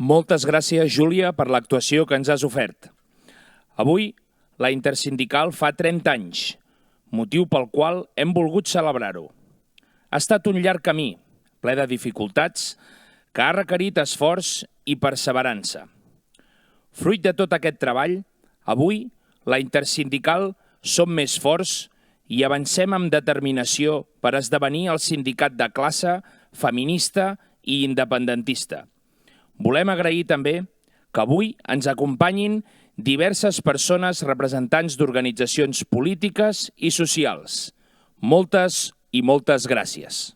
Moltes gràcies, Júlia, per l'actuació que ens has ofert. Avui, la Intersindical fa 30 anys, motiu pel qual hem volgut celebrar-ho. Ha estat un llarg camí, ple de dificultats, que ha requerit esforç i perseverança. Fruit de tot aquest treball, avui, la Intersindical som més forts i avancem amb determinació per esdevenir el sindicat de classe, feminista i independentista. Volem agrair també que avui ens acompanyin diverses persones representants d'organitzacions polítiques i socials. Moltes i moltes gràcies.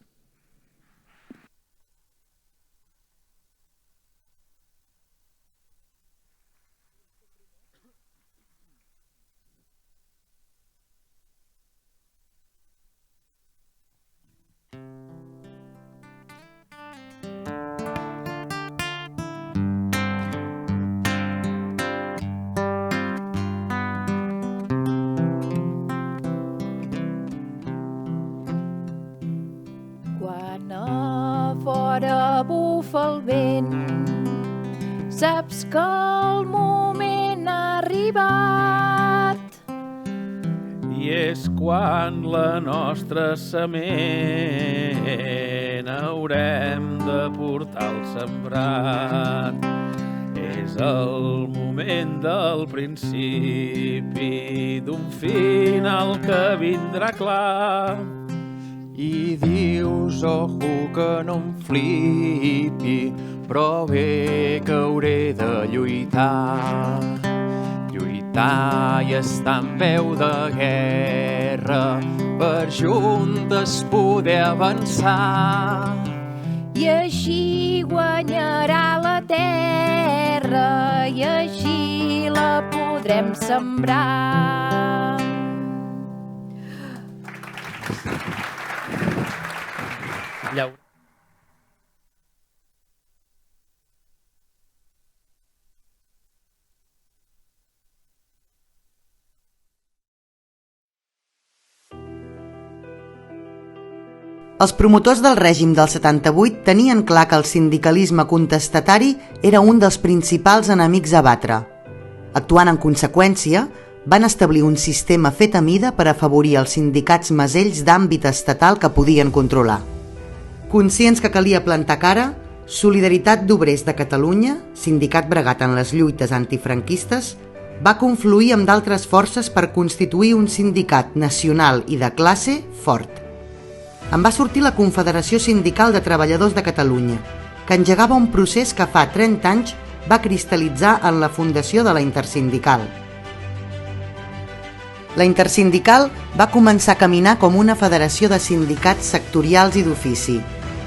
Quan a fora bufa el vent, saps que el moment ha arribat. I és quan la nostra sement haurem de portar al sembrat. És el moment del principi d'un final que vindrà clar. I dius, ojo, que no em flipi, però bé que hauré de lluitar. Lluitar i estar en peu de guerra per juntes poder avançar. I així guanyarà la terra i així la podrem sembrar. Els promotors del règim del 78 tenien clar que el sindicalisme contestatari era un dels principals enemics a batre. Actuant en conseqüència, van establir un sistema fet a mida per afavorir els sindicats masells d'àmbit estatal que podien controlar. Conscients que calia plantar cara, Solidaritat d'Obrers de Catalunya, sindicat bregat en les lluites antifranquistes, va confluir amb d'altres forces per constituir un sindicat nacional i de classe fort. En va sortir la Confederació Sindical de Treballadors de Catalunya, que engegava un procés que fa 30 anys va cristal·litzar en la fundació de la Intersindical. La Intersindical va començar a caminar com una federació de sindicats sectorials i d'ofici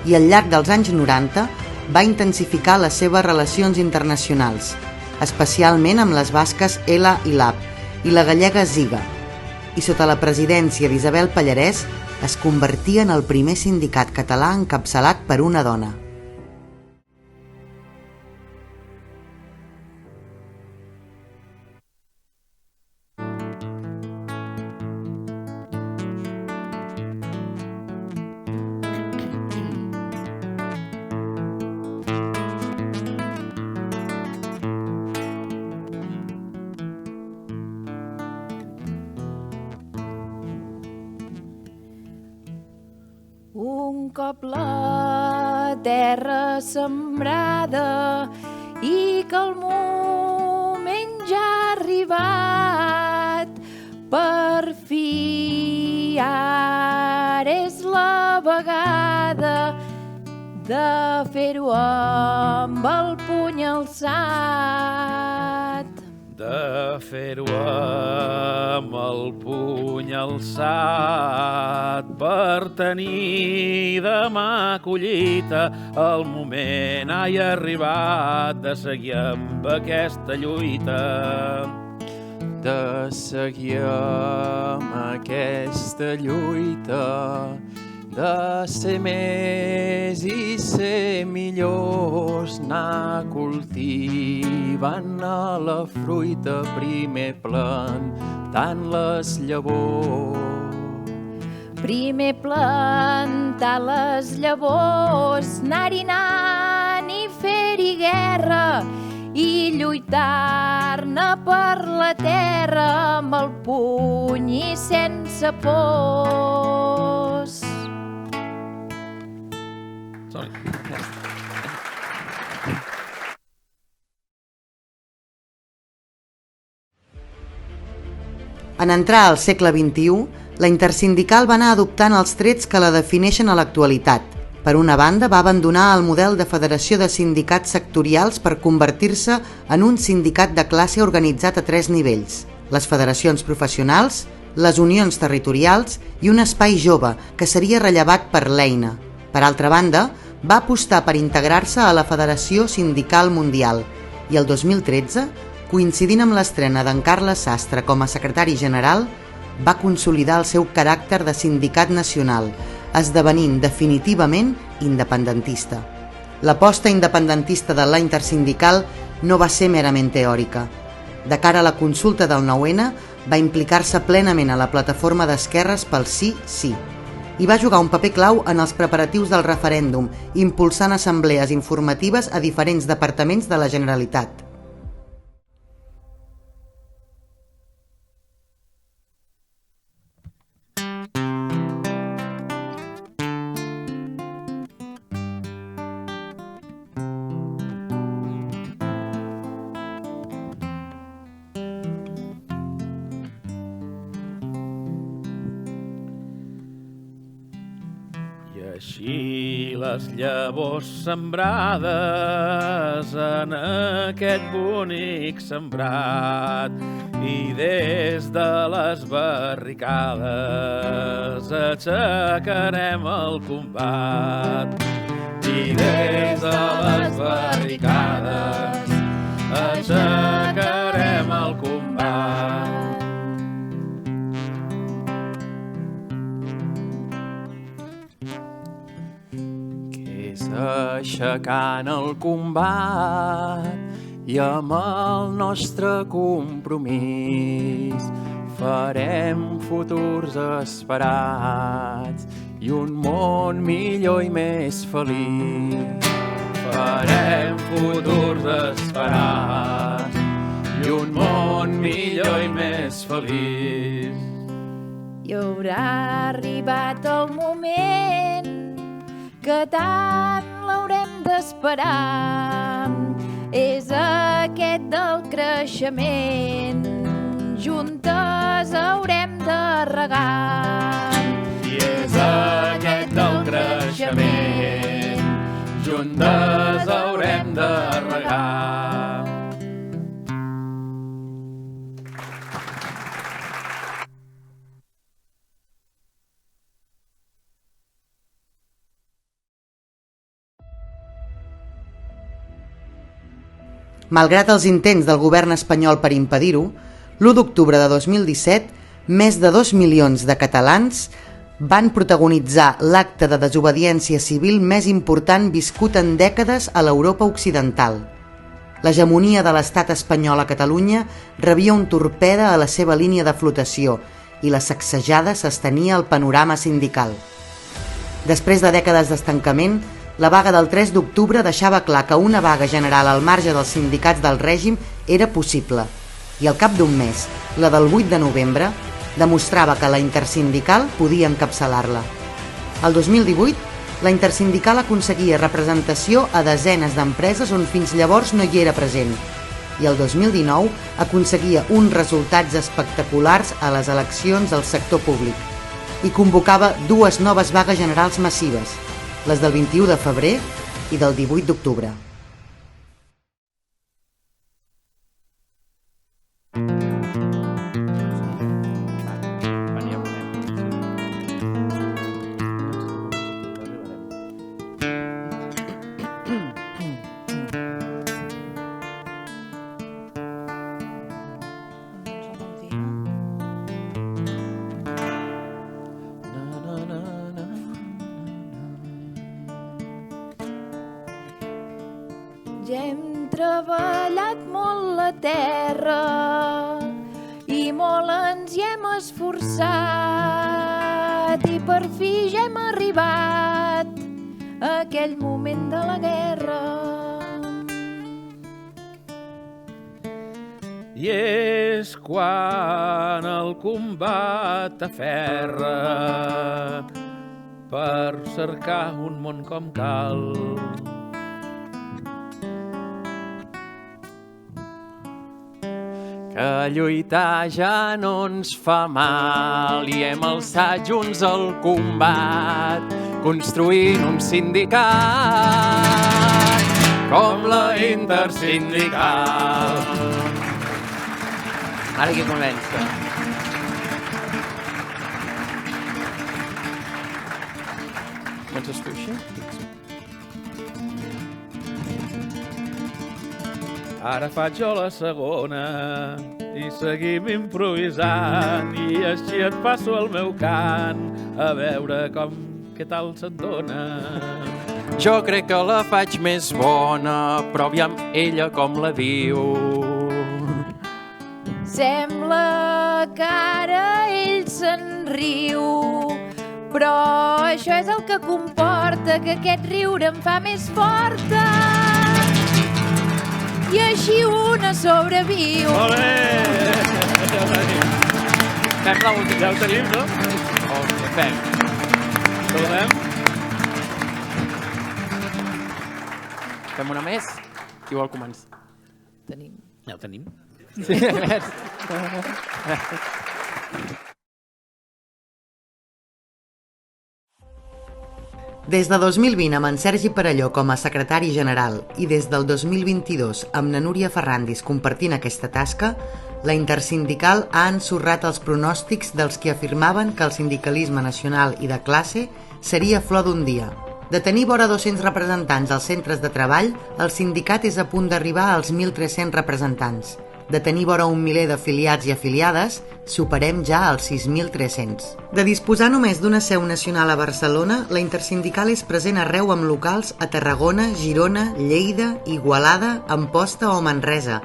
i al llarg dels anys 90 va intensificar les seves relacions internacionals, especialment amb les basques ELA i LAB i la gallega ZIGA, i sota la presidència d'Isabel Pallarès es convertia en el primer sindicat català encapçalat per una dona. Un cop la terra sembrada i que el moment ja ha arribat, per fi ara és la vegada de fer-ho amb el puny alçat. De fer-ho amb el puny alçat per tenir demà collita. El moment ha arribat de seguir amb aquesta lluita. De seguir amb aquesta lluita, de ser més i ser millors, anar cultivant a la fruita primer plantant les llavors. Primer plantar les llavors, anar-hi anant i fer-hi faci guerra i lluitar-ne per la terra amb el puny i sense pors. En entrar al segle XXI, la intersindical va anar adoptant els trets que la defineixen a l'actualitat. Per una banda, va abandonar el model de federació de sindicats sectorials per convertir-se en un sindicat de classe organitzat a 3 nivells: les federacions professionals, les unions territorials i un espai jove, que seria rellevat per l'EINA. Per altra banda, va apostar per integrar-se a la Federació Sindical Mundial i el 2013, coincidint amb l'estrena d'en Carles Sastre com a secretari general, va consolidar el seu caràcter de sindicat nacional, esdevenint definitivament independentista. L'aposta independentista de la intersindical no va ser merament teòrica. De cara a la consulta del 9-N, va implicar-se plenament a la plataforma d'esquerres pel Sí, sí, i va jugar un paper clau en els preparatius del referèndum, impulsant assemblees informatives a diferents departaments de la Generalitat. Així les llavors sembrades en aquest bonic sembrat i des de les barricades aixecarem el combat. I des de les barricades aixecarem el combat. Aixecant el combat i amb el nostre compromís farem futurs esperats i un món millor i més feliç. Farem futurs esperats i un món millor i més feliç. I haurà arribat el moment que tant l'haurem d'esperar. És aquest del creixement, juntes haurem de regar. I és aquest del creixement, juntes haurem de regar. Malgrat els intents del govern espanyol per impedir-ho, l'1 d'octubre de 2017, més de 2 milions de catalans van protagonitzar l'acte de desobediència civil més important viscut en dècades a l'Europa occidental. L'hegemonia de l'estat espanyol a Catalunya rebia un torpede a la seva línia de flotació i la sacsejada s'estenia al panorama sindical. Després de dècades d'estancament, la vaga del 3 d'octubre deixava clar que una vaga general al marge dels sindicats del règim era possible, i al cap d'un mes, la del 8 de novembre, demostrava que la intersindical podia encapçalar-la. El 2018, la intersindical aconseguia representació a desenes d'empreses on fins llavors no hi era present, i el 2019 aconseguia uns resultats espectaculars a les eleccions del sector públic i convocava 2 noves vagues generals massives, les del 21 de febrer i del 18 d'octubre. Ja hem treballat molt la terra i molt ens hi hem esforçat i per fi ja hem arribat a aquell moment de la guerra. i és quan el combat aferra per cercar un món com cal. Que lluitar ja no ens fa mal i hem alçat junts el combat, construint un sindicat com la Intersindical. Ara qui comença? Comences tu així? Ara faig jo la segona i seguim improvisant i així et passo el meu cant a veure què tal se't dona. Jo crec que la faig més bona, però aviam ella com la diu. Sembla que ara ell se'n riu, però això és el que comporta que aquest riure em fa més forta. I així una sobreviu. Olé! Ja ho tenim. Fem l'última. Ja ho tenim, no? O què fem? Tornem? Fem una més? Qui vol començar? Tenim. Ja ho tenim. Sí, Des de 2020 amb en Sergi Perelló com a secretari general i des del 2022 amb na Núria Ferrandis compartint aquesta tasca, la Intersindical ha ensorrat els pronòstics dels que afirmaven que el sindicalisme nacional i de classe seria flor d'un dia. De tenir vora 200 representants als centres de treball, el sindicat és a punt d'arribar als 1.300 representants. De tenir vora un miler d'afiliats i afiliades, superem ja els 6.300. De disposar només d'una seu nacional a Barcelona, la Intersindical és present arreu amb locals a Tarragona, Girona, Lleida, Igualada, Amposta o Manresa,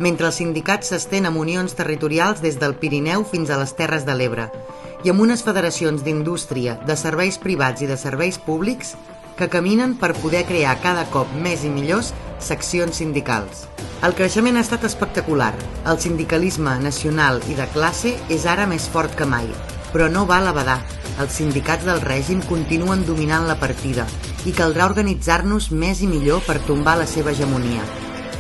mentre el sindicat s'estén amb unions territorials des del Pirineu fins a les Terres de l'Ebre, i amb unes federacions d'indústria, de serveis privats i de serveis públics que caminen per poder crear cada cop més i millors seccions sindicals. El creixement ha estat espectacular. El sindicalisme nacional i de classe és ara més fort que mai. Però no val a badar. Els sindicats del règim continuen dominant la partida i caldrà organitzar-nos més i millor per tombar la seva hegemonia.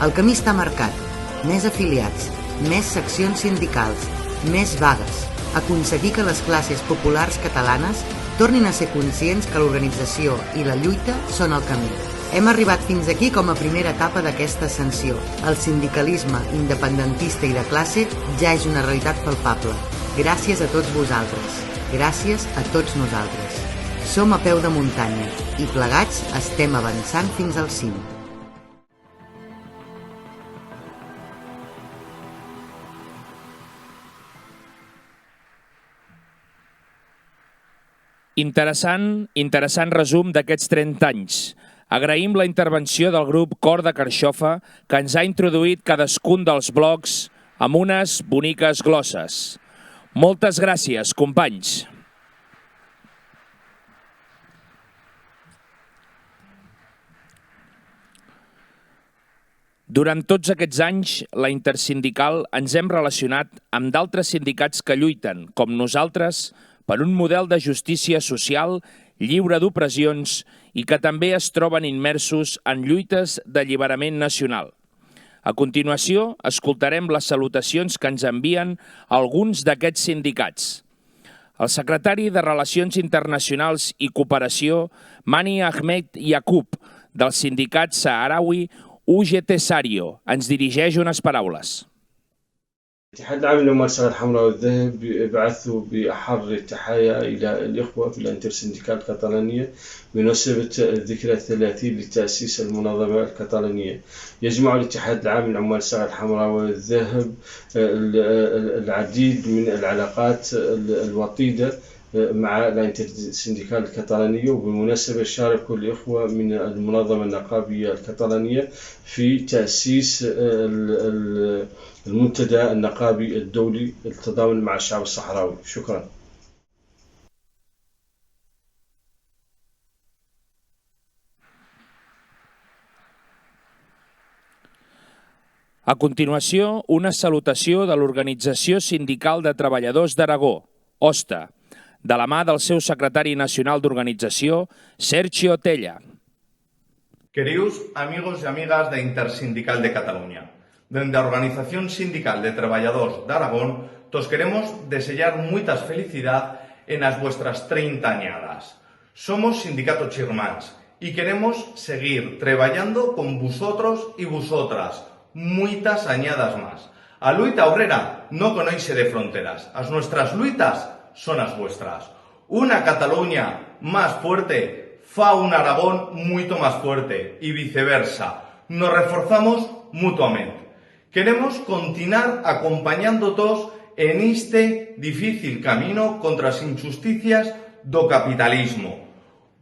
El camí està marcat. Més afiliats, més seccions sindicals, més vagues. Aconseguir que les classes populars catalanes tornin a ser conscients que l'organització i la lluita són el camí. Hem arribat fins aquí com a primera etapa d'aquesta ascensió. El sindicalisme independentista i de classe ja és una realitat palpable. Gràcies a tots vosaltres. Gràcies a tots nosaltres. Som a peu de muntanya i plegats estem avançant fins al cim. Interessant resum d'aquests 30 anys. Agraïm la intervenció del grup Cor de Carxofa, que ens ha introduït cadascun dels blocs amb unes boniques glosses. Moltes gràcies, companys. Durant tots aquests anys, la Intersindical ens hem relacionat amb d'altres sindicats que lluiten, com nosaltres, per un model de justícia social lliure d'opressions i que també es troben immersos en lluites d'alliberament nacional. A continuació, escoltarem les salutacions que ens envien alguns d'aquests sindicats. El secretari de Relacions Internacionals i Cooperació, Mani Ahmed Yaqub, del sindicat saharaui UGT Sario, ens dirigeix unes paraules. الاتحاد العام للعمال الصغار الحمراء والذهب يبعث بأحر التحايا إلى الإخوة في الانترسنديكال الكتالونية بمناسبة الذكرى 30 لتأسيس المنظمة الكتالونية. يجمع الاتحاد العام للعمال الصغار الحمراء والذهب العديد من العلاقات الوطيدة مع الانترسنديكال الكتالونية، وبالمناسبة شارك الإخوة من المنظمة النقابية الكتالونية في تأسيس المنتدى النقابي الدولي للتضامن مع الشعب الصحراوي. شكرا. A continuació, una salutació de l'Organització Sindical de Treballadors d'Aragó, OSTA, de la mà del seu secretari nacional d'organització, Sergio Tella. Queridos amigos y amigas de Intersindical de Cataluña, desde la Organización Sindical de Trabajadores de Aragón, os queremos desear mucha felicidad en las vuestras 30 añadas. Somos Sindicato Chirmans y queremos seguir trabajando con vosotros y vosotras muchas añadas más. A luita obrera no conoce de fronteras, as nuestras luitas son as vuestras. Una Cataluña más fuerte fa un Aragón mucho más fuerte y viceversa. Nos reforzamos mutuamente. Queremos continuar acompañándoos en este difícil camino contra las injusticias do capitalismo.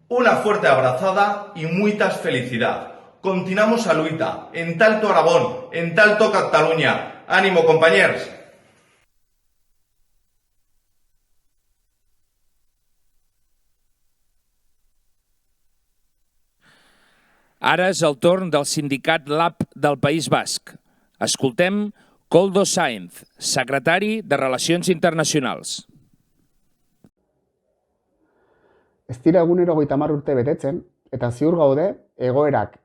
Una fuerte abrazada y muchas felicidad. Continuamos a luita en talto Aragón, en talto Cataluña. ¡Ánimo, compañeros! Ara és el torn del sindicat LAP del País Basc. Escoltem Koldo Sáenz, secretari de Relacions Internacionals. Ez dira egunero 30 urte betetzen, eta ziur gaude egoerak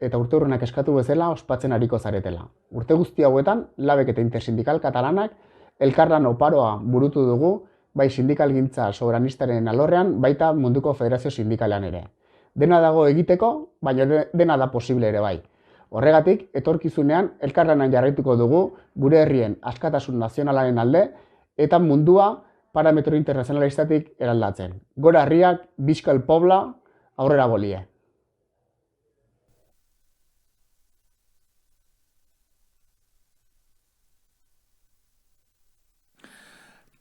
eta urteurrenak eskatu bezala ospatzen ariko zaretela. Urte guzti hauetan, labek eta intersindikal katalanak elkarlan oparoa burutu dugu, bai sindikalgintza soberanistaren alorrean, baita munduko federazio sindikalean ere. Dena dago egiteko, baina dena da posible ere bai. Horregatik, etorkizunean elkarlanan jarraituko dugu gure herrien askatasun nazionalaren alde eta mundua parametro internazionalistatik eraldatzen. Gora herriak, bizka el pobla, aurrera bolie.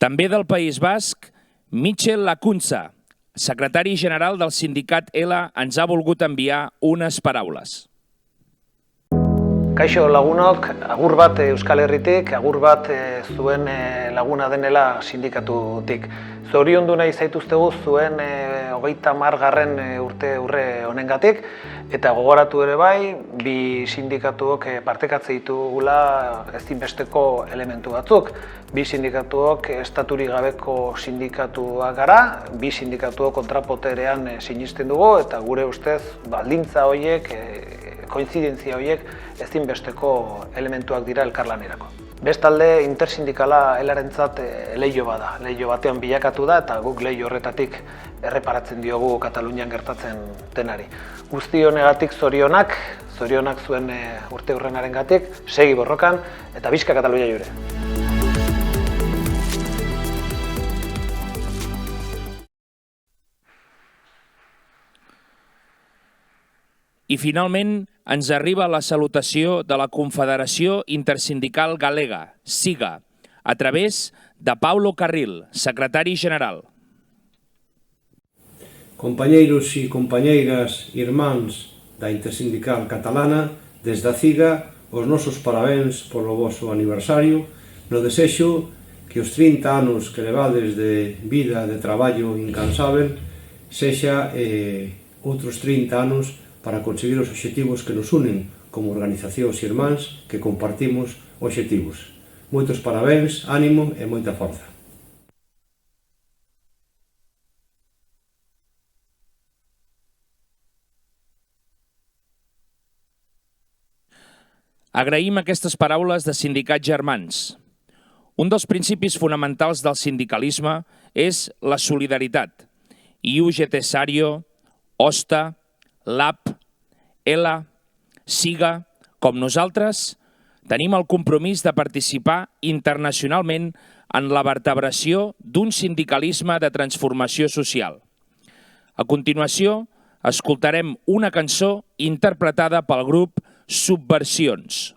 També del País Basc, Michel Lacunza, secretari general del sindicat ELA, ens ha volgut enviar unes paraules. Kaixo lagunok, agur bat Euskal Herritik, agur bat zuen laguna denela sindikatutik. Zoriondu nahi zaituztegu zuen 30. urte urre honengatik, eta gogoratu ere bai, bi sindikatuok partekatze ditugula ezinbesteko elementu batzuk. Bi sindikatuok estaturik gabeko sindikatuak gara, bi sindikatuok kontrapoterean sinisten dugu, eta gure ustez baldintza horiek, koinzidentzia horiek ezinbesteko elementuak dira elkarlanerako. Bestalde, intersindikala elarentzat leiho bada. Leiho batean bilakatu da eta guk leiho horretatik erreparatzen diogu Katalunian gertatzen denari. Guzti honegatik zorionak zuen urte hurrenarengatik, segi borrokan eta bizka Katalunia jure. I finalment ens arriba la salutació de la Confederació Intersindical Galega, SIGA, a través de Paulo Carril, secretari general. Compañeiros e compañeiras, irmáns da Intersindical Catalana, desde a CIGA, os nosos parabéns polo voso aniversario, no desexo que os 30 anos que levades de vida, de traballo incansável, sexa outros 30 anos para conseguir os obxectivos que nos unen como organizacións irmáns que compartimos obxectivos. Moitos parabéns, ánimo e moita forza. Agraïm aquestes paraules de sindicats germans. Un dels principis fonamentals del sindicalisme és la solidaritat. I UGT Sario, OSTA, LAP, ELA, SIGA, com nosaltres, tenim el compromís de participar internacionalment en la vertebració d'un sindicalisme de transformació social. A continuació, escoltarem una cançó interpretada pel grup Subversions.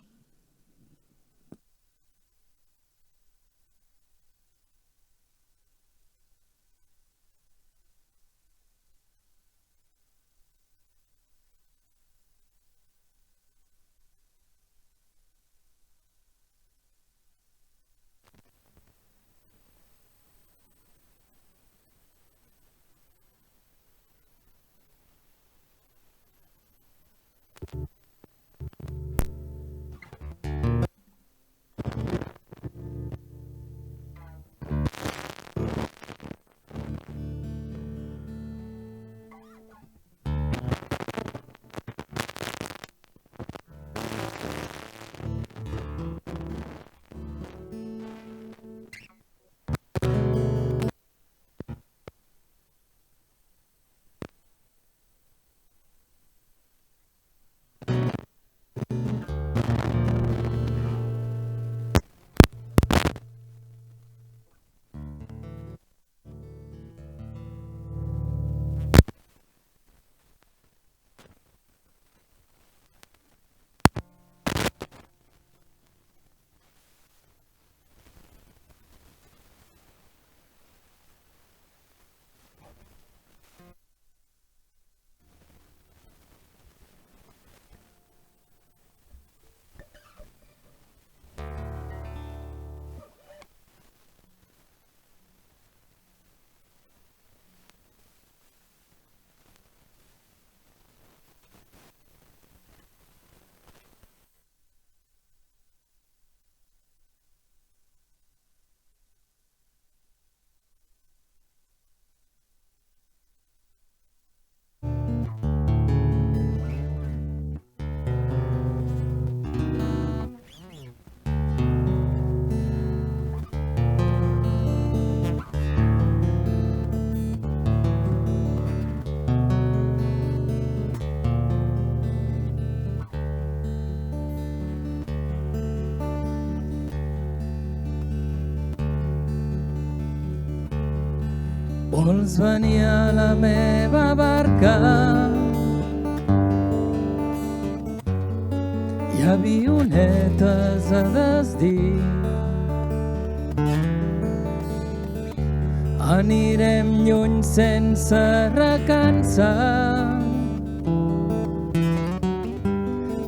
Vols venir a la meva barca? Hi ha avionetes a desdir. Anirem lluny sense recansar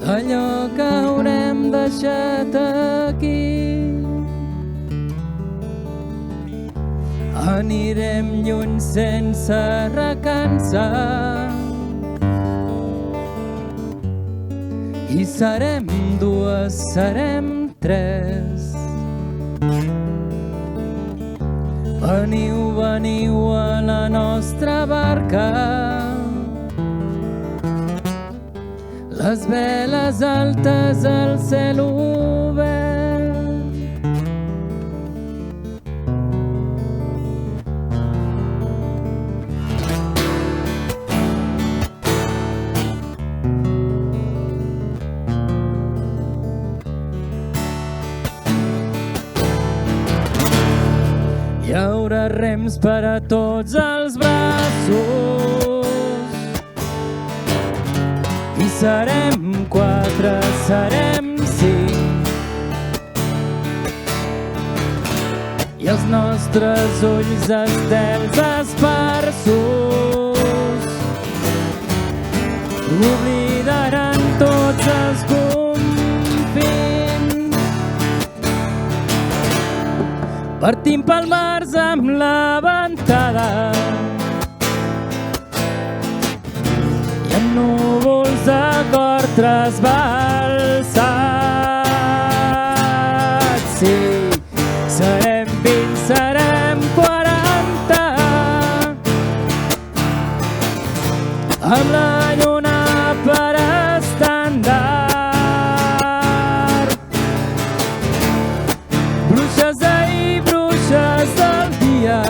d'allò que haurem deixat aquí. Anirem lluny sense recansar i serem dues, serem tres. Veniu, veniu a la nostra barca. Les veles altes al cel obert. Hi haurà rems per a tots els braços i serem 4, serem 5 i els nostres ulls estels esparsos oblidaran tots els confins. Partim pel març amb la ventada i amb núvols de cor trasbalsats. Sí, serem 20, serem 40 amb la lluna per estendard. Bruixes d'ahir, bruixes del dia,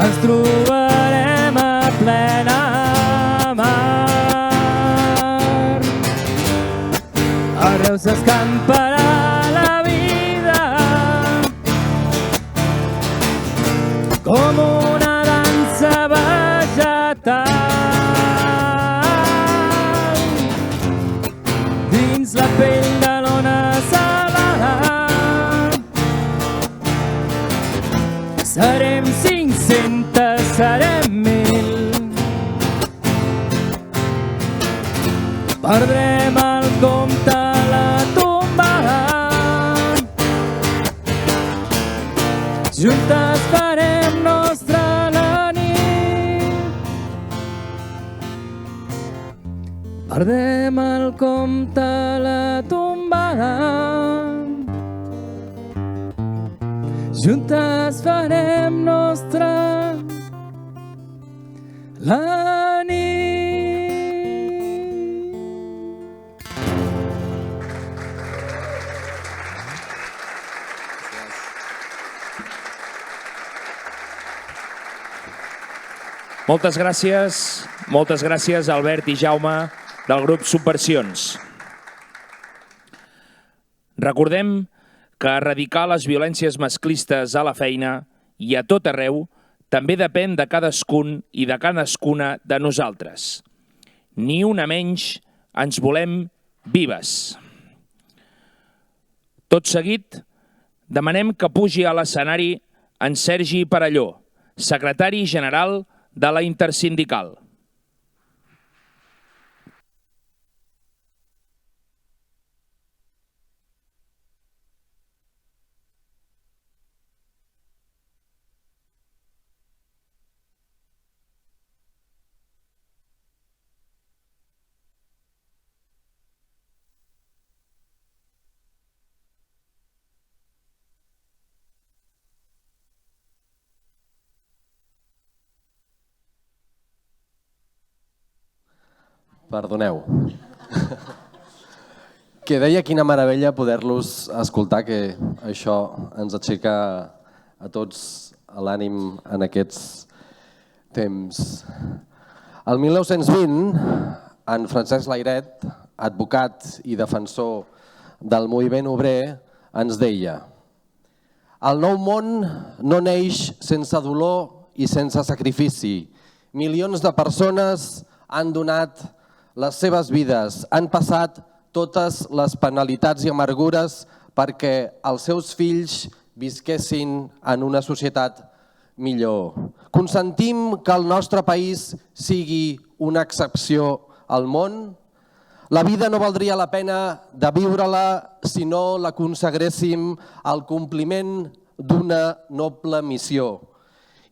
ens trobarem a plena mar. A Reus s'escamparà la vida com una dansa vegetal dins la pell de l'ona salada. Serem 500, serem 1000. Perdrem el compte a la tombada. Juntes farem nostra la nit. Perdrem el compte a la tombada. Juntes farem nostra la nit. Moltes gràcies Albert i Jaume del grup Subversions. Recordem que erradicar les violències masclistes a la feina i a tot arreu també depèn de cadascun i de cadascuna de nosaltres. Ni una menys, ens volem vives. Tot seguit, demanem que pugi a l'escenari en Sergi Perelló, secretari general de la Intersindical. Perdoneu. Que deia quina meravella poder-los escoltar, que això ens aixeca a tots l'ànim en aquests temps. El 1920, en Francesc Layret, advocat i defensor del moviment obrer, ens deia: El nou món no neix sense dolor i sense sacrifici. Milions de persones han donat les seves vides, han passat totes les penalitats i amargures perquè els seus fills visquessin en una societat millor. Consentim que el nostre país sigui una excepció al món? La vida no valdria la pena de viure-la si no la consagréssim al compliment d'una noble missió.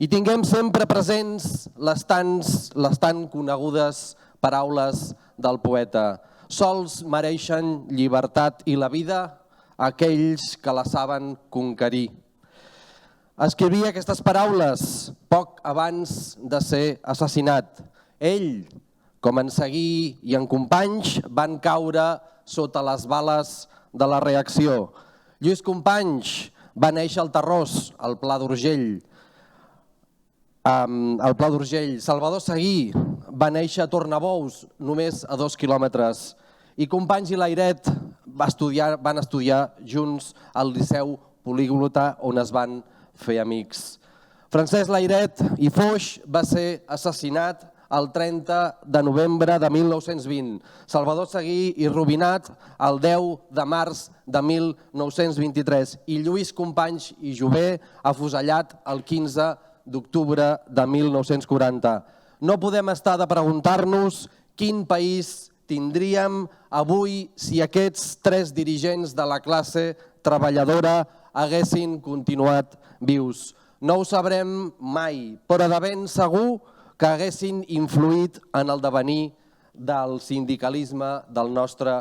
I tinguem sempre presents les tan conegudes paraules del poeta. Sols mereixen llibertat i la vida aquells que la saben conquerir. Escrivia aquestes paraules poc abans de ser assassinat. Ell, com en Seguí i en Companys, van caure sota les bales de la reacció. Lluís Companys va néixer al Tarròs, al Pla d'Urgell. Salvador Seguí va néixer a Tornabous, només a 2 quilòmetres. I Companys i Layret van estudiar junts al Liceu Poliglota, on es van fer amics. Francesc Layret i Foix va ser assassinat el 30 de novembre de 1920. Salvador Seguí i Rubinat el 10 de març de 1923. I Lluís Companys i Jover afusellat el 15 d'octubre de 1940. No podem estar de preguntar-nos quin país tindríem avui si aquests 3 dirigents de la classe treballadora haguessin continuat vius. No ho sabrem mai, però de ben segur que haguessin influït en el devenir del sindicalisme del nostre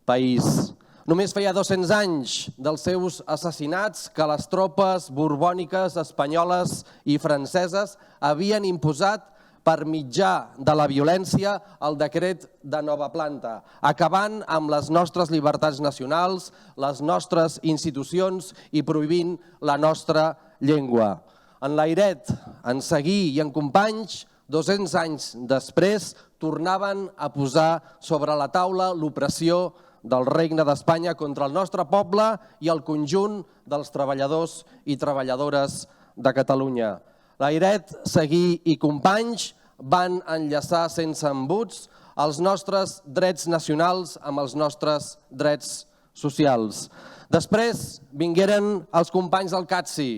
país. Només feia 200 anys dels seus assassinats que les tropes borbòniques, espanyoles i franceses havien imposat per mitjà de la violència el decret de nova planta, acabant amb les nostres llibertats nacionals, les nostres institucions i prohibint la nostra llengua. En Layret, en Seguí i en Companys, 200 anys després, tornaven a posar sobre la taula l'opressió del Regne d'Espanya contra el nostre poble i el conjunt dels treballadors i treballadores de Catalunya. Layret, Seguí i Companys van enllaçar sense embuts els nostres drets nacionals amb els nostres drets socials. Després vingueren els companys del CATSI,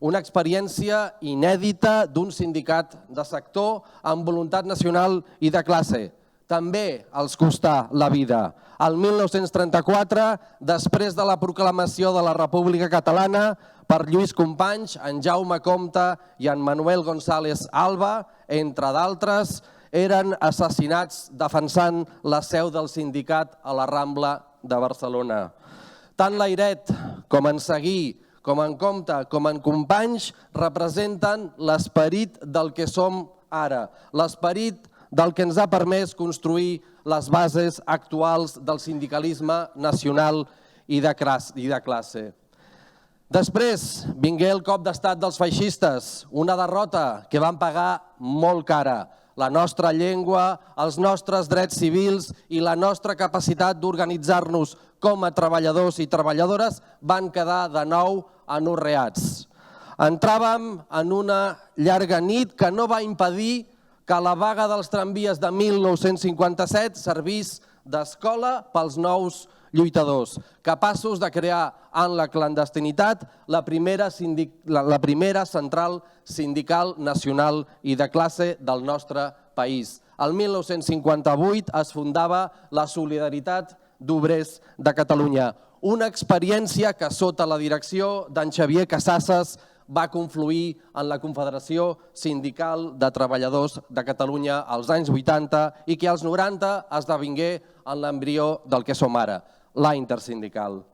una experiència inèdita d'un sindicat de sector amb voluntat nacional i de classe. També els costà la vida. El 1934, després de la proclamació de la República Catalana, per Lluís Companys, en Jaume Comte i en Manuel González Alba, entre d'altres, eren assassinats defensant la seu del sindicat a la Rambla de Barcelona. Tant Layret com en Seguí, com en Comte, com en Companys, representen l'esperit del que som ara, l'esperit del que ens ha permès construir les bases actuals del sindicalisme nacional i de classe. Després vingué el cop d'estat dels feixistes, una derrota que van pagar molt cara. La nostra llengua, els nostres drets civils i la nostra capacitat d'organitzar-nos com a treballadors i treballadores van quedar de nou anorreats. Entràvem en una llarga nit que no va impedir que la vaga dels tramvies de 1957 servís d'escola pels nous lluitadors, capaços de crear en la clandestinitat la primera central sindical nacional i de classe del nostre país. El 1958 es fundava la Solidaritat d'Obrers de Catalunya, una experiència que sota la direcció d'en Xavier Casasses va confluir en la Confederació Sindical de Treballadors de Catalunya als anys 80 i que als 90 esdevingué en l'embrió del que som ara, la Intersindical.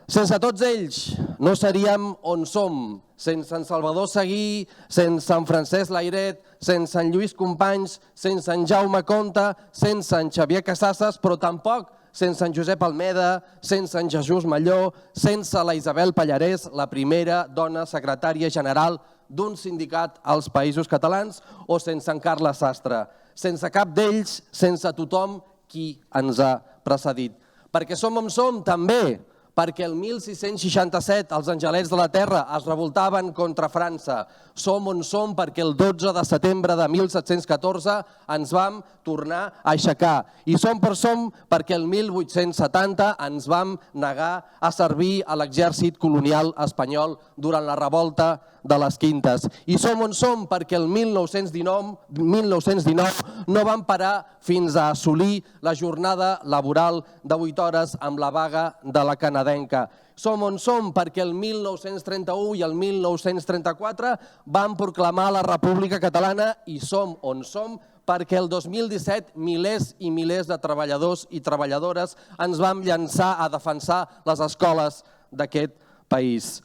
Sense tots ells no seríem on som, sense en Salvador Seguí, sense en Francesc Layret, sense en Lluís Companys, sense en Jaume Comte, sense en Xavier Casasses, però tampoc sense en Josep Almeda, sense en Jesús Malló, sense la Isabel Pallarès, la primera dona secretària general d'un sindicat als Països Catalans, o sense en Carles Sastre. Sense cap d'ells, sense tothom qui ens ha precedit. Perquè som on som també perquè el 1667 els angelets de la terra es revoltaven contra França. Som on som perquè el 12 de setembre de 1714 ens vam tornar a aixecar. I som perquè el 1870 ens vam negar a servir a l'exèrcit colonial espanyol durant la revolta de les Quintes. I som on som perquè el 1919 no vam parar fins a assolir la jornada laboral de 8 hores amb la vaga de la canadenca. Som on som perquè el 1931 i el 1934 vam proclamar la República Catalana i som on som perquè el 2017 milers i milers de treballadors i treballadores ens vam llançar a defensar les escoles d'aquest país.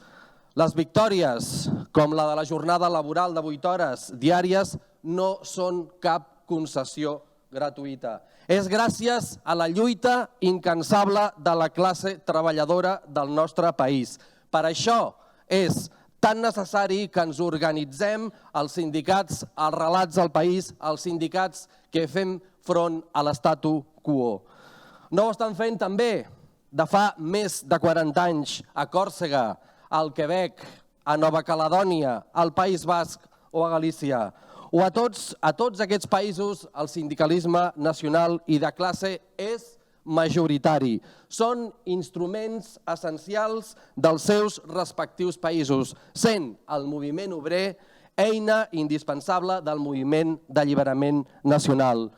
Les victòries, com la de la jornada laboral de 8 hores diàries, no són cap concessió gratuïta. És gràcies a la lluita incansable de la classe treballadora del nostre país. Per això és tan necessari que ens organitzem els sindicats, els relats del país, els sindicats que fem front a l'estatu quo. No ho estan fent també de fa més de 40 anys a Còrsega, al Quebec, a Nova Caledònia, al País Basc o a Galícia. O a tots aquests països el sindicalisme nacional i de classe és majoritari. Són instruments essencials dels seus respectius països, sent el moviment obrer eina indispensable del moviment d'alliberament nacional.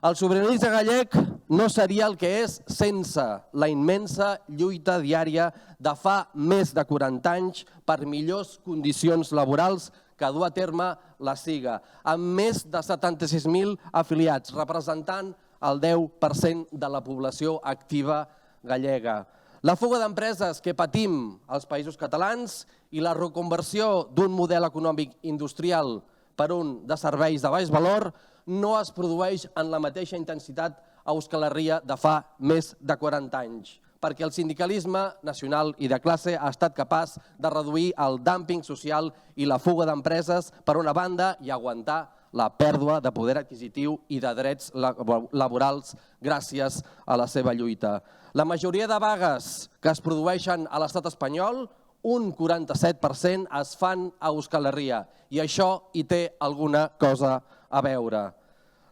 El sobiranisme gallec no seria el que és sense la immensa lluita diària de fa més de 40 anys per millors condicions laborals que du a terme la SIGA, amb més de 76.000 afiliats, representant el 10% de la població activa gallega. La fuga d'empreses que patim als països catalans i la reconversió d'un model econòmic industrial per un de serveis de baix valor no es produeix en la mateixa intensitat a Euskal Herria de fa més de 40 anys, perquè el sindicalisme nacional i de classe ha estat capaç de reduir el dúmping social i la fuga d'empreses per una banda i aguantar la pèrdua de poder adquisitiu i de drets laborals gràcies a la seva lluita. La majoria de vagues que es produeixen a l'estat espanyol, un 47% es fan a Euskal Herria i això hi té alguna cosa a veure.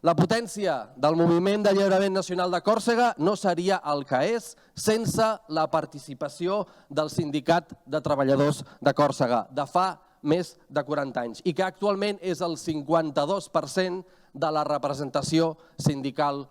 La potència del moviment d'alliberament nacional de Còrsega no seria el que és sense la participació del Sindicat de Treballadors de Còrsega de fa més de 40 anys i que actualment és el 52% de la representació sindical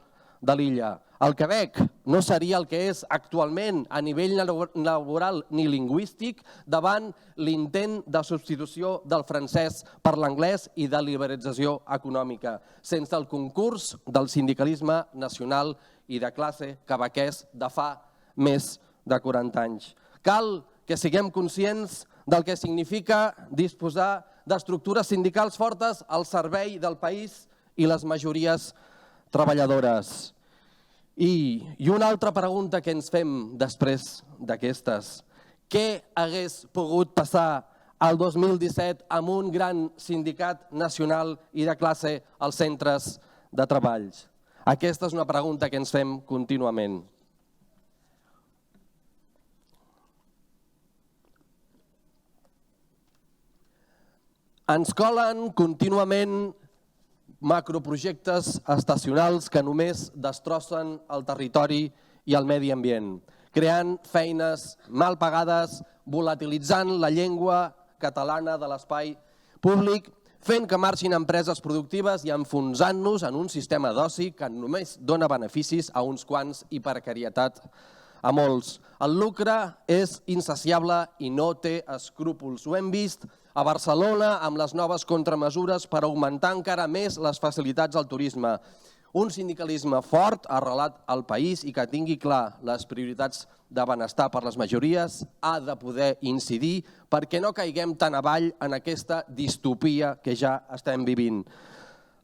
de l'illa. El Quebec no seria el que és actualment a nivell laboral ni lingüístic davant l'intent de substitució del francès per l'anglès i de liberalització econòmica, sense el concurs del sindicalisme nacional i de classe quebequès de fa més de 40 anys. Cal que siguem conscients del que significa disposar d'estructures sindicals fortes al servei del país i les majories treballadores. I una altra pregunta que ens fem després d'aquestes. Què hagués pogut passar el 2017 amb un gran sindicat nacional i de classe als centres de treball? Aquesta és una pregunta que ens fem contínuament. Ens colen contínuament macroprojectes estacionals que només destrossen el territori i el medi ambient, creant feines mal pagades, volatilitzant la llengua catalana de l'espai públic, fent que marxin empreses productives i enfonsant-nos en un sistema d'oci que només dona beneficis a uns quants i precarietat a molts. El lucre és insaciable i no té escrúpols. Ho hem vist a Barcelona amb les noves contramesures per augmentar encara més les facilitats al turisme. Un sindicalisme fort, arrelat al país i que tingui clar les prioritats de benestar per les majories ha de poder incidir perquè no caiguem tan avall en aquesta distopia que ja estem vivint.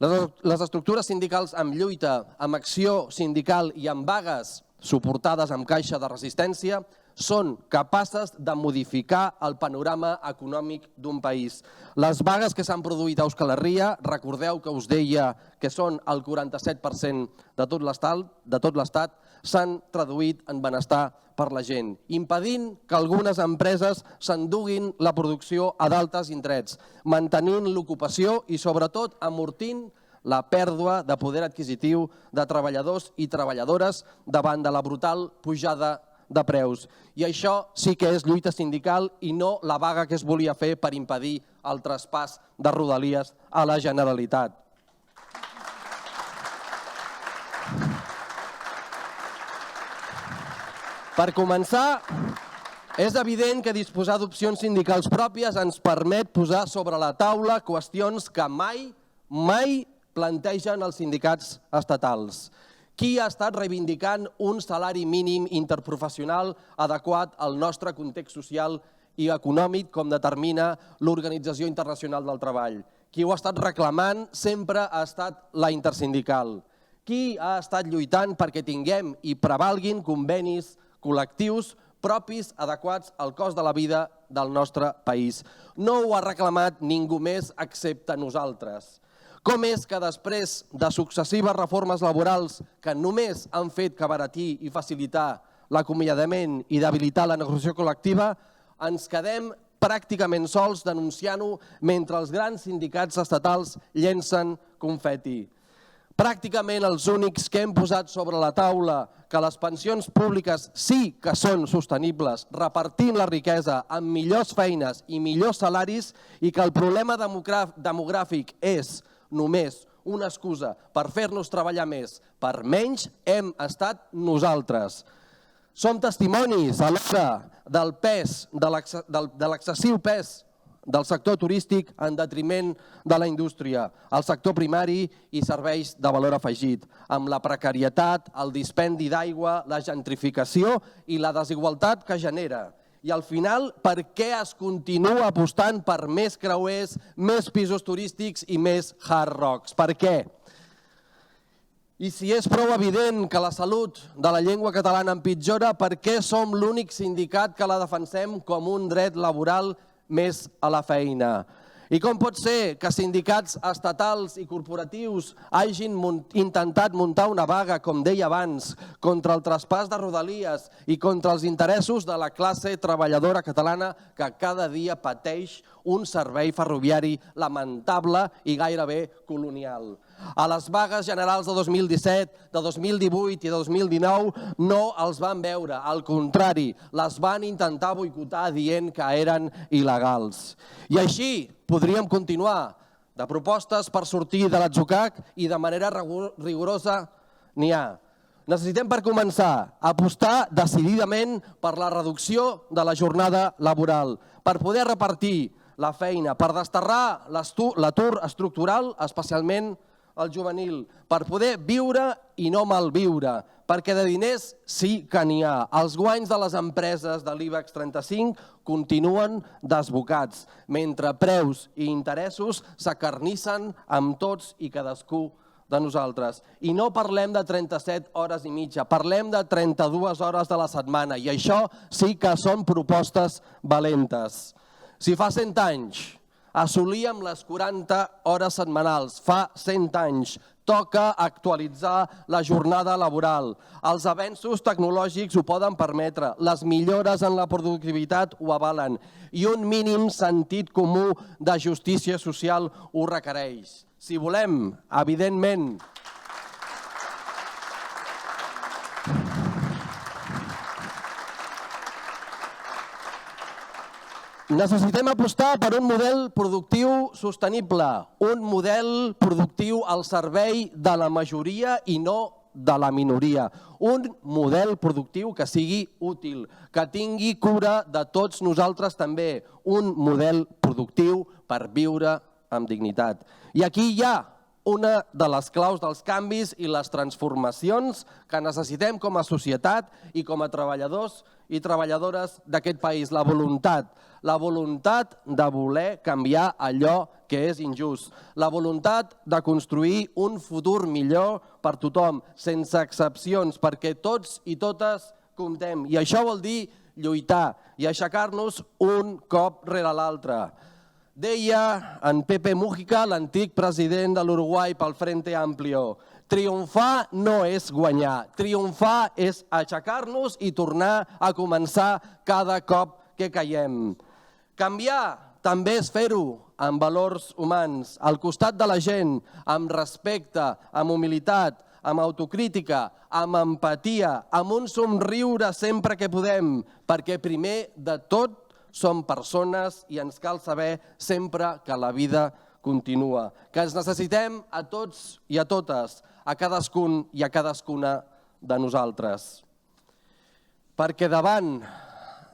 Les estructures sindicals amb lluita, amb acció sindical i amb vagues suportades amb caixa de resistència són capaces de modificar el panorama econòmic d'un país. Les vagues que s'han produït a Euskal Herria, recordeu que us deia que són el 47% de tot l'Estat, s'han traduït en benestar per la gent, impedint que algunes empreses s'enduguin la producció a d'altres indrets, mantenint l'ocupació i sobretot amortint la pèrdua de poder adquisitiu de treballadors i treballadores davant de la brutal pujada de preus. I això sí que és lluita sindical i no la vaga que es volia fer per impedir el traspàs de Rodalies a la Generalitat. Per començar, és evident que disposar d'opcions sindicals pròpies ens permet posar sobre la taula qüestions que mai plantegen els sindicats estatals. Qui ha estat reivindicant un salari mínim interprofessional adequat al nostre context social i econòmic com determina l'Organització Internacional del Treball? Qui ho ha estat reclamant sempre ha estat la intersindical. Qui ha estat lluitant perquè tinguem i prevalguin convenis col·lectius propis adequats al cost de la vida del nostre país? No ho ha reclamat ningú més excepte nosaltres. Com és que després de successives reformes laborals que només han fet que abaratir i facilitar l'acomiadament i debilitar la negociació col·lectiva, ens quedem pràcticament sols denunciant-ho mentre els grans sindicats estatals llencen confeti? Pràcticament els únics que hem posat sobre la taula que les pensions públiques sí que són sostenibles, repartint la riquesa amb millors feines i millors salaris i que el problema demogràfic és només una excusa per fer-nos treballar més per menys, hem estat nosaltres. Som testimonis alhora del pes, de l'excessiu pes del sector turístic en detriment de la indústria, el sector primari i serveis de valor afegit, amb la precarietat, el dispendi d'aigua, la gentrificació i la desigualtat que genera. I al final, per què es continua apostant per més creuers, més pisos turístics i més hard rocks? Per què? I si és prou evident que la salut de la llengua catalana empitjora, per què som l'únic sindicat que la defensem com un dret laboral més a la feina? I com pot ser que sindicats estatals i corporatius hagin intentat muntar una vaga, com deia abans, contra el traspàs de Rodalies i contra els interessos de la classe treballadora catalana que cada dia pateix un servei ferroviari lamentable i gairebé colonial? A les vagues generals de 2017, de 2018 i de 2019 no els van veure, al contrari, les van intentar boicotar dient que eren il·legals. I així podríem continuar. De propostes per sortir de l'atzucac i de manera rigorosa n'hi ha. Necessitem, per començar, apostar decididament per la reducció de la jornada laboral, per poder repartir la feina, per desterrar l'atur estructural, especialment el juvenil, per poder viure i no malviure, perquè de diners sí que n'hi ha. Els guanys de les empreses de l'IBEX 35 continuen desbocats, mentre preus i interessos s'acarnissen amb tots i cadascú de nosaltres. I no parlem de 37 hores i mitja, parlem de 32 hores de la setmana, i això sí que són propostes valentes. Si fa 100 anys assolíem les 40 hores setmanals, fa 100 anys, toca actualitzar la jornada laboral. Els avenços tecnològics ho poden permetre, les millores en la productivitat ho avalen i un mínim sentit comú de justícia social ho requereix. Si volem, evidentment, necessitem apostar per un model productiu sostenible, un model productiu al servei de la majoria i no de la minoria, un model productiu que sigui útil, que tingui cura de tots nosaltres també, un model productiu per viure amb dignitat. I aquí hi ha una de les claus dels canvis i les transformacions que necessitem com a societat i com a treballadors i treballadores d'aquest país, la voluntat de voler canviar allò que és injust, la voluntat de construir un futur millor per tothom, sense excepcions, perquè tots i totes comptem. I això vol dir lluitar i aixecar-nos un cop rere l'altre. Deia en Pepe Mújica, l'antic president de l'Uruguai pel Frente Amplio, triomfar no és guanyar, triomfar és aixecar-nos i tornar a començar cada cop que caiem. Canviar també és fer-ho amb valors humans, al costat de la gent, amb respecte, amb humilitat, amb autocrítica, amb empatia, amb un somriure sempre que podem, perquè primer de tot som persones i ens cal saber sempre que la vida continua, que ens necessitem a tots i a totes, a cadascun i a cadascuna de nosaltres. Perquè davant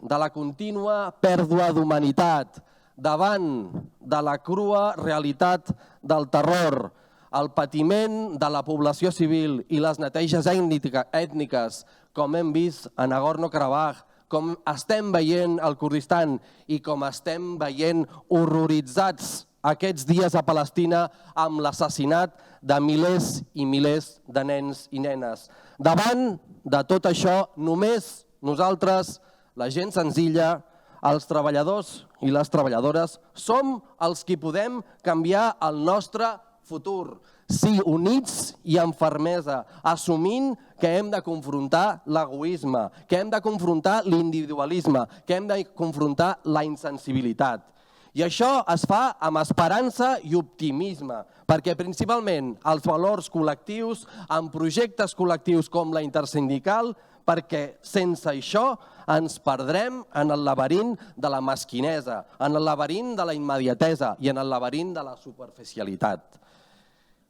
de la contínua pèrdua d'humanitat, davant de la crua realitat del terror, el patiment de la població civil i les neteges ètniques, com hem vist a Nagorno-Karabakh, com estem veient al Kurdistan i com estem veient horroritzats aquests dies a Palestina amb l'assassinat de milers i milers de nens i nenes. Davant de tot això, només nosaltres, la gent senzilla, els treballadors i les treballadores, som els qui podem canviar el nostre futur. Sí, units i amb fermesa, assumint que hem de confrontar l'egoisme, que hem de confrontar l'individualisme, que hem de confrontar la insensibilitat. I això es fa amb esperança i optimisme, perquè principalment els valors col·lectius, amb projectes col·lectius com la intersindical, perquè sense això ens perdrem en el laberint de la mesquinesa, en el laberint de la immediatesa i en el laberint de la superficialitat.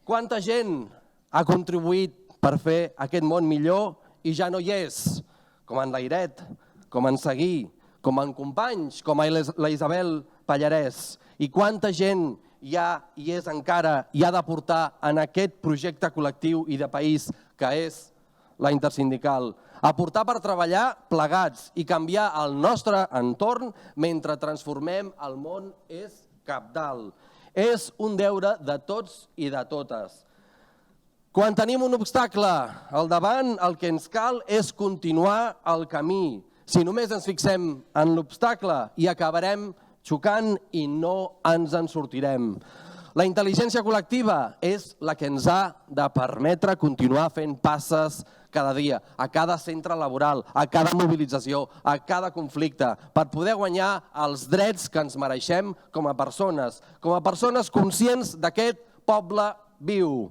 Quanta gent ha contribuït per fer aquest món millor i ja no hi és, com en Lairet, com en Seguí, com en Companys, com la Isabel Pallarès. I quanta gent hi és encara i ha d'aportar en aquest projecte col·lectiu i de país que és la intersindical. Aportar per treballar plegats i canviar el nostre entorn mentre transformem el món és cabdal. És un deure de tots i de totes. Quan tenim un obstacle al davant, el que ens cal és continuar el camí. Si només ens fixem en l'obstacle hi acabarem xocant i no ens en sortirem. La intel·ligència col·lectiva és la que ens ha de permetre continuar fent passes cada dia, a cada centre laboral, a cada mobilització, a cada conflicte, per poder guanyar els drets que ens mereixem com a persones conscients d'aquest poble viu.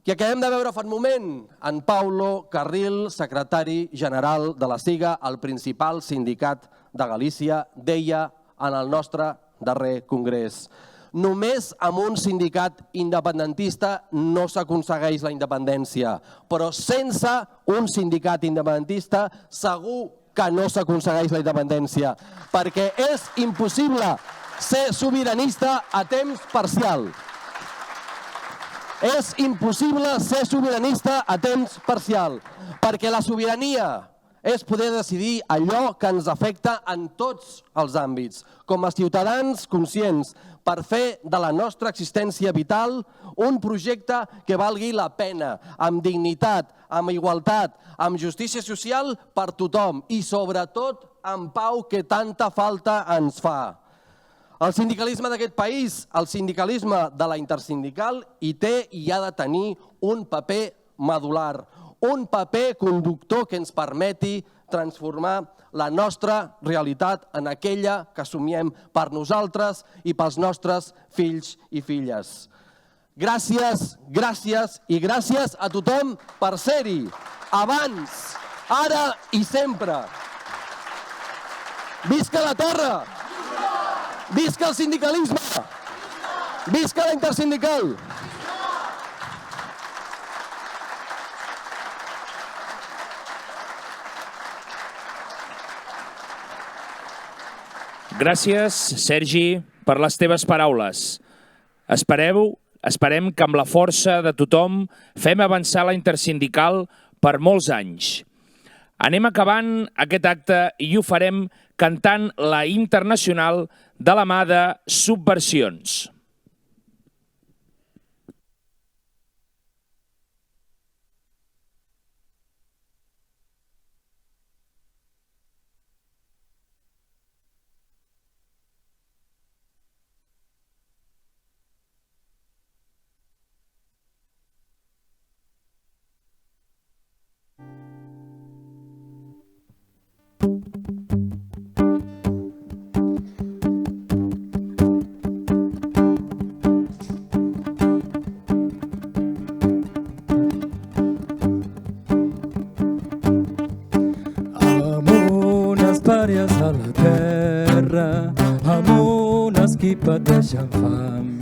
I acabem de veure fa un moment en Paulo Carril, secretari general de la SIGA, el principal sindicat de Galícia, deia en el nostre darrer congrés: només amb un sindicat independentista no s'aconsegueix la independència, però sense un sindicat independentista segur que no s'aconsegueix la independència, perquè és impossible ser sobiranista a temps parcial. És impossible ser sobiranista a temps parcial, perquè la sobirania és poder decidir allò que ens afecta en tots els àmbits, com a ciutadans conscients, per fer de la nostra existència vital un projecte que valgui la pena, amb dignitat, amb igualtat, amb justícia social per tothom i, sobretot, amb pau que tanta falta ens fa. El sindicalisme d'aquest país, el sindicalisme de la intersindical, hi té i ha de tenir un paper medular, un paper conductor que ens permeti transformar la nostra realitat en aquella que somiem per nosaltres i pels nostres fills i filles. Gràcies, gràcies i gràcies a tothom per ser-hi, abans, ara i sempre. Visca la terra! Visca el sindicalisme! Visca la intersindical! Gràcies, Sergi, per les teves paraules. Esperem que amb la força de tothom fem avançar la intersindical per molts anys. Anem acabant aquest acte i ho farem cantant la Internacional de la mà de Subversions. noies a la terra amb un esquí pateixen fam.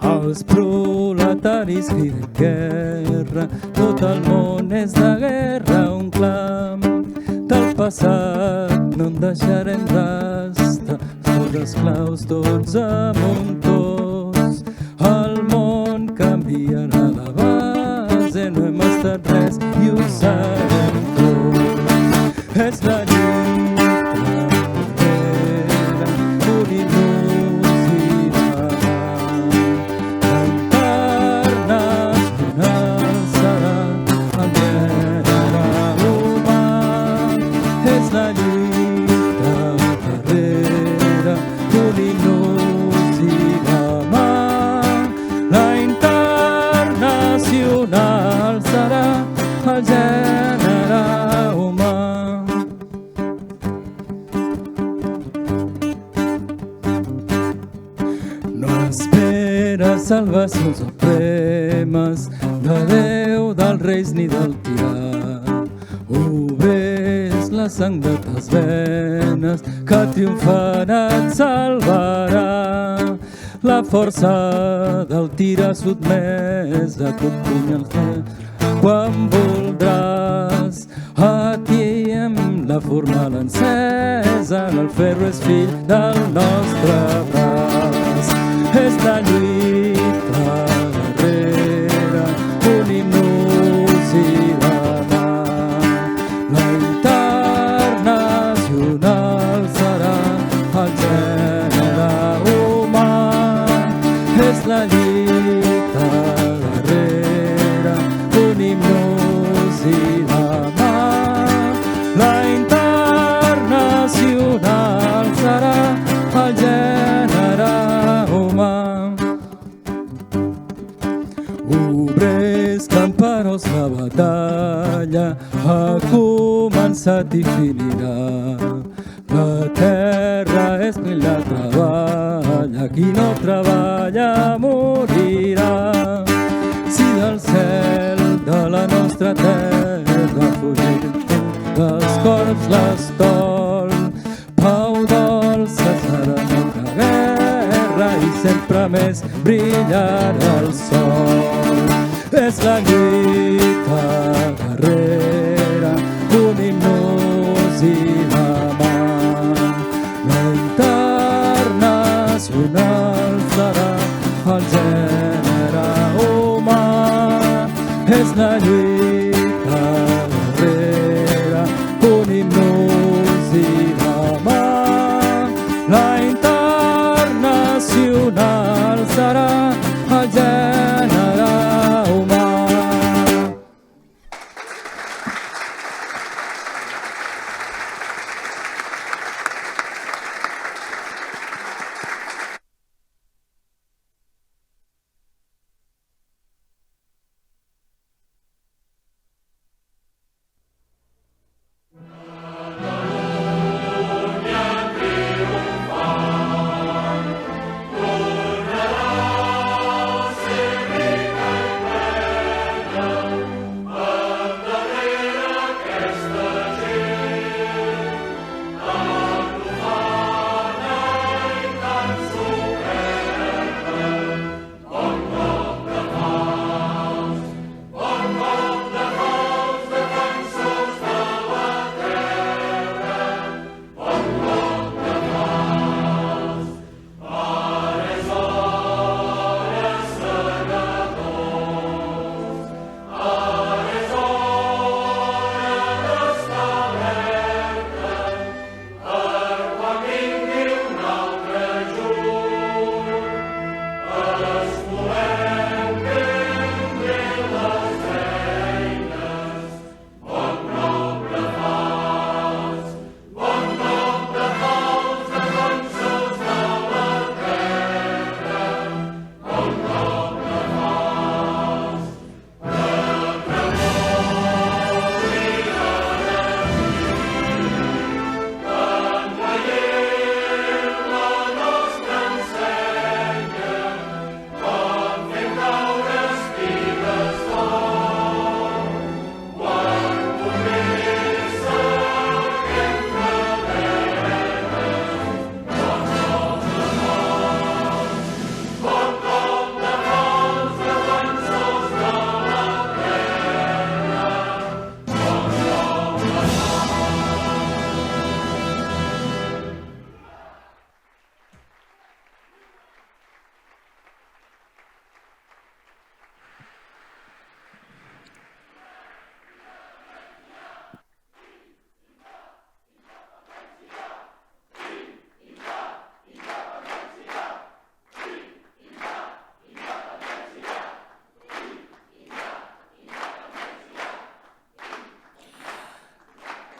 Els proletaris criden guerra, tot el món és de guerra, un clam. Del passat no en deixarem rastre, tots esclaus tots a muntós. El món canviarà de base, no hem estat res i ho serem tot. És la lluita darrere, un il·lusionarà. Internacional serà el gènere humà. És la lluita darrere, un il·lusionarà. La internacional serà el gènere humà. No espera salvacions o premes de Déu, dels reis ni del tirà. Obres la sang de tes venes, que triomfarà et salvarà. La força del tir sotmès a tot punyal fer. Quan voldràs, atiem la fornal encesa, el ferro és fill del nostre braç. És la lluita darrere, un himnus i la mà. La internacional serà el gènere humà. És la lluita darrere, un himnus i la mà. La internacional serà el gènere humà. Obrers, camperols, la batalla ha començat i finirà. La terra és mil de treball, qui no treballa morirà. Si del cel de la nostra terra fugir dels corps l'estol, pau dolça serà nostra guerra i sempre més brillarà el sol. És la lluita darrere, un himnus i la mà. La internacional serà el gènere humà. És la lluita darrere, un himnus i la mà. La internacional serà el gènere